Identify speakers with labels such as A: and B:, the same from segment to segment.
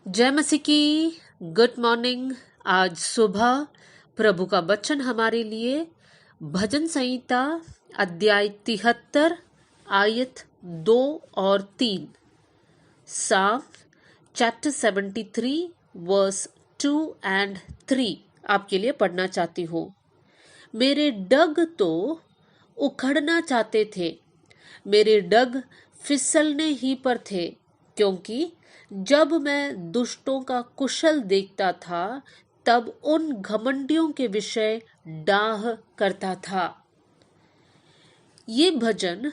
A: जय मसीह की। Good morning. आज सुबह प्रभु का वचन हमारे लिए भजन संहिता अध्याय 73 आयत 2 और 3, साम चैप्टर 73 वर्स 2 एंड 3 आपके लिए पढ़ना चाहती हूँ। मेरे डग तो उखड़ना चाहते थे, मेरे डग फिसलने ही पर थे, क्योंकि जब मैं दुष्टों का कुशल देखता था तब उन घमंडियों के विषय डाह करता था। ये भजन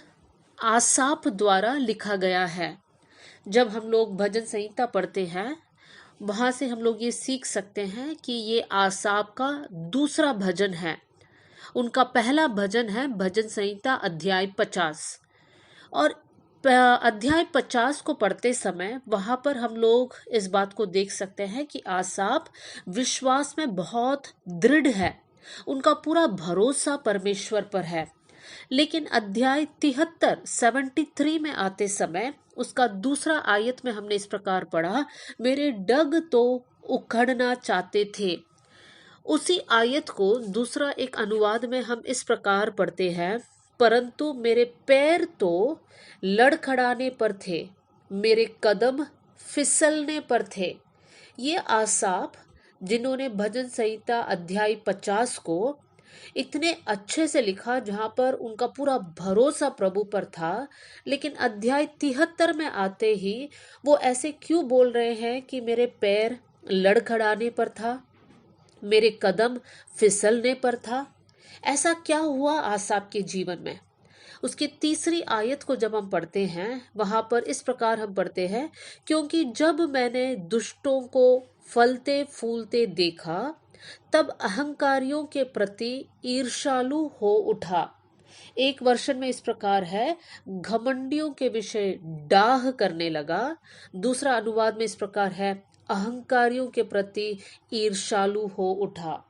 A: आसाप द्वारा लिखा गया है। जब हम लोग भजन संहिता पढ़ते हैं वहां से हम लोग ये सीख सकते हैं कि ये आसाप का दूसरा भजन है। उनका पहला भजन है भजन संहिता अध्याय 50। और अध्याय 50 को पढ़ते समय वहां पर हम लोग इस बात को देख सकते हैं कि आसाप विश्वास में बहुत दृढ़ है, उनका पूरा भरोसा परमेश्वर पर है। लेकिन अध्याय 73 में आते समय उसका दूसरा आयत में हमने इस प्रकार पढ़ा, मेरे डग तो उखड़ना चाहते थे। उसी आयत को दूसरा एक अनुवाद में हम इस प्रकार पढ़ते हैं, परंतु मेरे पैर तो लड़खड़ाने पर थे, मेरे कदम फिसलने पर थे। ये आसाप जिन्होंने भजन संहिता अध्याय 50 को इतने अच्छे से लिखा, जहां पर उनका पूरा भरोसा प्रभु पर था, लेकिन अध्याय 73 में आते ही वो ऐसे क्यों बोल रहे हैं कि मेरे पैर लड़खड़ाने पर था, मेरे कदम फिसलने पर था। ऐसा क्या हुआ आसाप के जीवन में? उसकी तीसरी आयत को जब हम पढ़ते हैं वहां पर इस प्रकार हम पढ़ते हैं, क्योंकि जब मैंने दुष्टों को फलते फूलते देखा तब अहंकारियों के प्रति ईर्ष्यालु हो उठा। एक वर्षन में इस प्रकार है, घमंडियों के विषय डाह करने लगा। दूसरा अनुवाद में इस प्रकार है, अहंकारियों के प्रति ईर्ष्यालु हो उठा।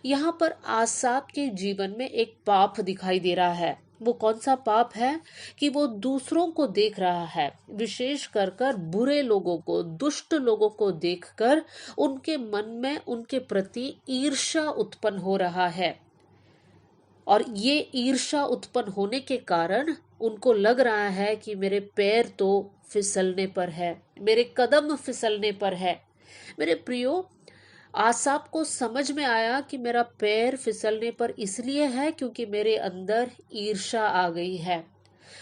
A: यहाँ पर आसाप के जीवन में एक पाप दिखाई दे रहा है। वो कौन सा पाप है? कि वो दूसरों को देख रहा है, विशेष कर बुरे लोगों को, दुष्ट लोगों को देखकर उनके मन में उनके प्रति ईर्ष्या उत्पन्न हो रहा है। और ये ईर्ष्या उत्पन्न होने के कारण उनको लग रहा है कि मेरे पैर तो फिसलने पर है, मेरे कदम फिसलने पर है। मेरे प्रियो, आसाप को समझ में आया कि मेरा पैर फिसलने पर इसलिए है क्योंकि मेरे अंदर ईर्ष्या आ गई है।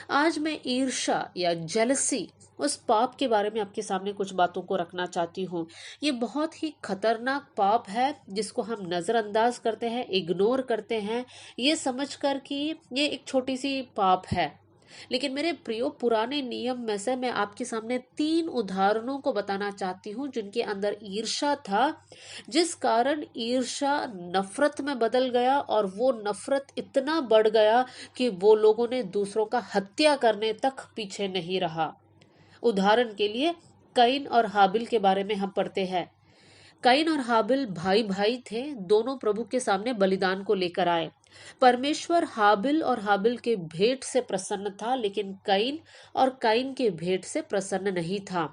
A: आज मैं ईर्ष्या या जेलसी, उस पाप के बारे में आपके सामने कुछ बातों को रखना चाहती हूँ। ये बहुत ही खतरनाक पाप है जिसको हम नज़रअंदाज करते हैं, इग्नोर करते हैं, ये समझकर कि ये एक छोटी सी पाप है। लेकिन मेरे प्रियो, पुराने नियम में से मैं आपके सामने 3 उदाहरणों को बताना चाहती हूँ जिनके अंदर ईर्ष्या था, जिस कारण ईर्ष्या नफरत में बदल गया और वो नफरत इतना बढ़ गया कि वो लोगों ने दूसरों का हत्या करने तक पीछे नहीं रहा। उदाहरण के लिए कैन और हाबिल के बारे में हम पढ़ते हैं। कैन और हाबिल भाई भाई थे, दोनों प्रभु के सामने बलिदान को लेकर आए। परमेश्वर हाबिल और हाबिल के भेंट से प्रसन्न था, लेकिन कैन और कैन के भेंट से प्रसन्न नहीं था।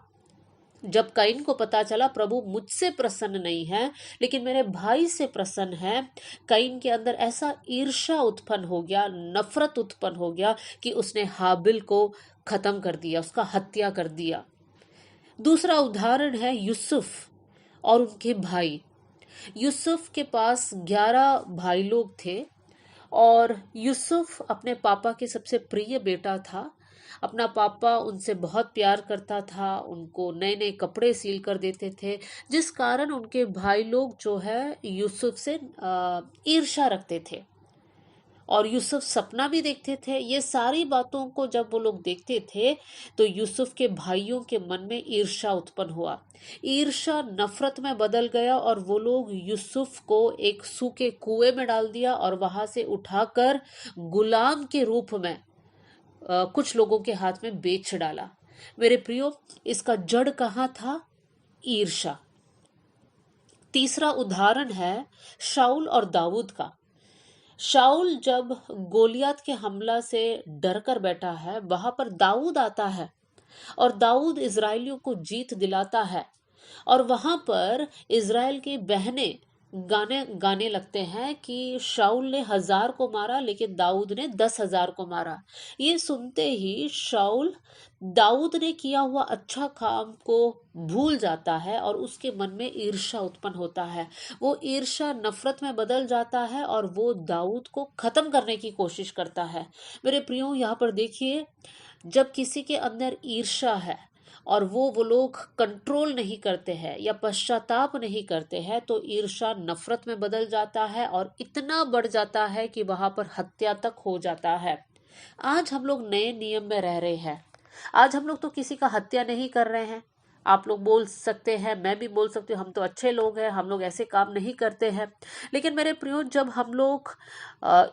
A: जब कैन को पता चला प्रभु मुझसे प्रसन्न नहीं है लेकिन मेरे भाई से प्रसन्न है, कैन के अंदर ऐसा ईर्ष्या उत्पन्न हो गया, नफरत उत्पन्न हो गया कि उसने हाबिल को खत्म कर दिया, उसका हत्या कर दिया। दूसरा उदाहरण है यूसुफ और उनके भाई। यूसुफ के पास 11 भाई लोग थे और यूसुफ अपने पापा के सबसे प्रिय बेटा था। अपना पापा उनसे बहुत प्यार करता था, उनको नए नए कपड़े सील कर देते थे, जिस कारण उनके भाई लोग जो है यूसुफ से ईर्ष्या रखते थे और यूसुफ सपना भी देखते थे। ये सारी बातों को जब वो लोग देखते थे तो यूसुफ के भाइयों के मन में ईर्ष्या उत्पन्न हुआ। ईर्ष्या नफरत में बदल गया और वो लोग यूसुफ को एक सूखे कुएं में डाल दिया और वहां से उठाकर गुलाम के रूप में कुछ लोगों के हाथ में बेच डाला। मेरे प्रियो, इसका जड़ कहाँ था? ईर्ष्या। तीसरा उदाहरण है शाऊल और दाऊद का। शाऊल जब गोलियत के हमला से डर कर बैठा है, वहां पर दाऊद आता है और दाऊद इजराइलियों को जीत दिलाता है। और वहां पर इज़राइल की बहनें गाने गाने लगते हैं कि शाऊल ने 1,000 को मारा लेकिन दाऊद ने 10,000 को मारा। ये सुनते ही शाऊल दाऊद ने किया हुआ अच्छा काम को भूल जाता है और उसके मन में ईर्ष्या उत्पन्न होता है। वो ईर्ष्या नफरत में बदल जाता है और वो दाऊद को खत्म करने की कोशिश करता है। मेरे प्रियो, यहाँ पर देखिए, जब किसी के अंदर ईर्ष्या है और वो लोग कंट्रोल नहीं करते हैं या पश्चाताप नहीं करते हैं तो ईर्ष्या नफरत में बदल जाता है और इतना बढ़ जाता है कि वहां पर हत्या तक हो जाता है। आज हम लोग नए नियम में रह रहे हैं। आज हम लोग तो किसी का हत्या नहीं कर रहे हैं। आप लोग बोल सकते हैं, मैं भी बोल सकती हूँ, हम तो अच्छे लोग हैं, हम लोग ऐसे काम नहीं करते हैं। लेकिन मेरे प्रियो, जब हम लोग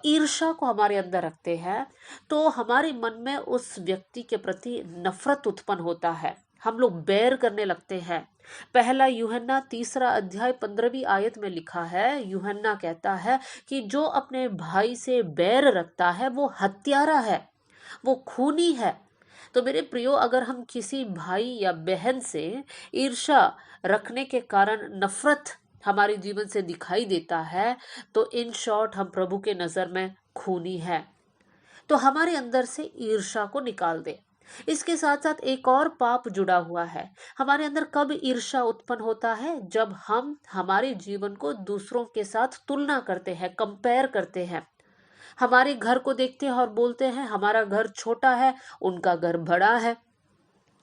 A: ईर्ष्या को हमारे अंदर रखते हैं तो हमारे मन में उस व्यक्ति के प्रति नफरत उत्पन्न होता है। हम लोग बैर करने लगते हैं। पहला यूहन्ना 3 अध्याय 15वीं आयत में लिखा है, यूहन्ना कहता है कि जो अपने भाई से बैर रखता है वो हत्यारा है, वो खूनी है। तो मेरे प्रियो, अगर हम किसी भाई या बहन से ईर्ष्या रखने के कारण नफरत हमारे जीवन से दिखाई देता है तो इन शॉर्ट हम प्रभु के नजर में खूनी है। तो हमारे अंदर से ईर्ष्या को निकाल दे। इसके साथ साथ एक और पाप जुड़ा हुआ है। हमारे अंदर कब ईर्ष्या उत्पन्न होता है? जब हम हमारे जीवन को दूसरों के साथ तुलना करते हैं, कंपेयर करते हैं। हमारे घर को देखते हैं और बोलते हैं हमारा घर छोटा है, उनका घर बड़ा है।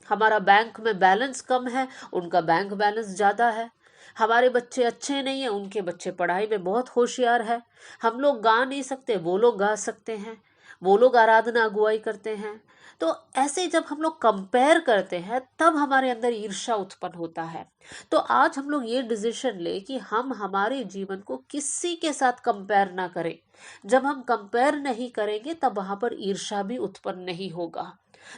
A: हमारा बैंक में बैलेंस कम है, उनका बैंक बैलेंस ज्यादा है। हमारे बच्चे अच्छे नहीं है, उनके बच्चे पढ़ाई में बहुत होशियार है। हम लोग गा नहीं सकते, वो लोग गा सकते हैं। वो लोग आराधना अगुवाई करते हैं। तो ऐसे जब हम लोग कंपेयर करते हैं तब हमारे अंदर ईर्ष्या उत्पन्न होता है। तो आज हम लोग ये डिसीजन ले कि हम हमारे जीवन को किसी के साथ कंपेयर ना करें। जब हम कंपेयर नहीं करेंगे तब वहां पर ईर्ष्या भी उत्पन्न नहीं होगा।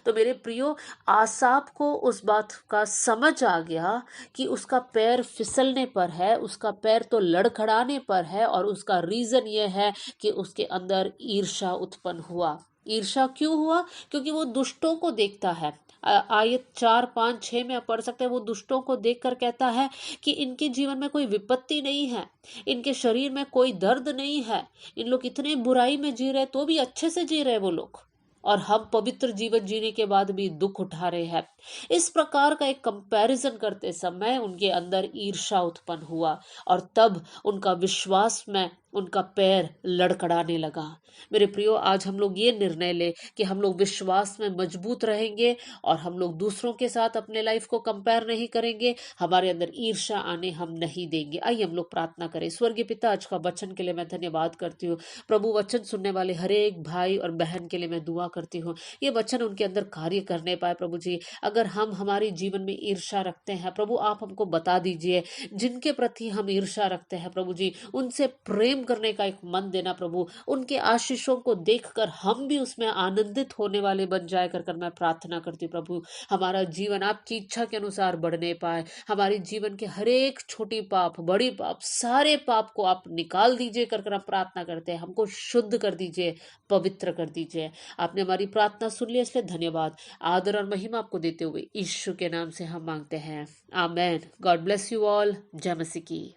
A: तो मेरे प्रियो, आसाप को उस बात का समझ आ गया कि उसका पैर फिसलने पर है, उसका पैर तो लड़खड़ाने पर है और उसका रीजन ये है कि उसके अंदर ईर्ष्या उत्पन्न हुआ। ईर्ष्या क्यों हुआ? क्योंकि वो दुष्टों को देखता है। आयत 4, 5, 6 में आप पढ़ सकते हैं, वो दुष्टों को देखकर कहता है कि इनके जीवन में कोई विपत्ति नहीं है, इनके शरीर में कोई दर्द नहीं है, इन लोग इतने बुराई में जी रहे तो भी अच्छे से जी रहे वो लोग, और हम पवित्र जीवन जीने के बाद भी दुख उठा रहे हैं। इस प्रकार का एक कंपैरिजन करते समय उनके अंदर ईर्ष्या उत्पन्न हुआ और तब उनका विश्वास में उनका पैर लड़खड़ाने लगा। मेरे प्रियो, आज हम लोग ये निर्णय ले कि हम लोग विश्वास में मजबूत रहेंगे और हम लोग दूसरों के साथ अपने लाइफ को कंपेयर नहीं करेंगे, हमारे अंदर ईर्ष्या आने हम नहीं देंगे। आइए हम लोग प्रार्थना करें। स्वर्गीय पिता, आज का वचन के लिए मैं धन्यवाद करती हूँ प्रभु। वचन सुनने वाले हर एक भाई और बहन के लिए मैं दुआ करती हूँ, ये वचन उनके अंदर कार्य करने पाए प्रभु जी। अगर हम हमारे जीवन में ईर्ष्या रखते हैं प्रभु, आप हमको बता दीजिए। जिनके प्रति हम ईर्ष्या रखते हैं प्रभु जी, उनसे प्रेम करने का एक मन देना प्रभु। उनके आशीषों को देखकर हम भी उसमें आनंदित होने वाले बन जाए कर मैं प्रार्थना करती हूँ प्रभु। हमारा जीवन आपकी इच्छा के अनुसार बढ़ने पाए। हमारे जीवन के हर एक छोटी पाप, बड़ी पाप, सारे पाप को आप निकाल दीजिए कर हम प्रार्थना करते हैं। हमको शुद्ध कर दीजिए, पवित्र कर दीजिए। आपने हमारी प्रार्थना सुन ली, इसलिए धन्यवाद। आदर और महिमा आपको देते हुए यीशु के नाम से हम मांगते हैं, amen. God bless you all. जय मसीह की।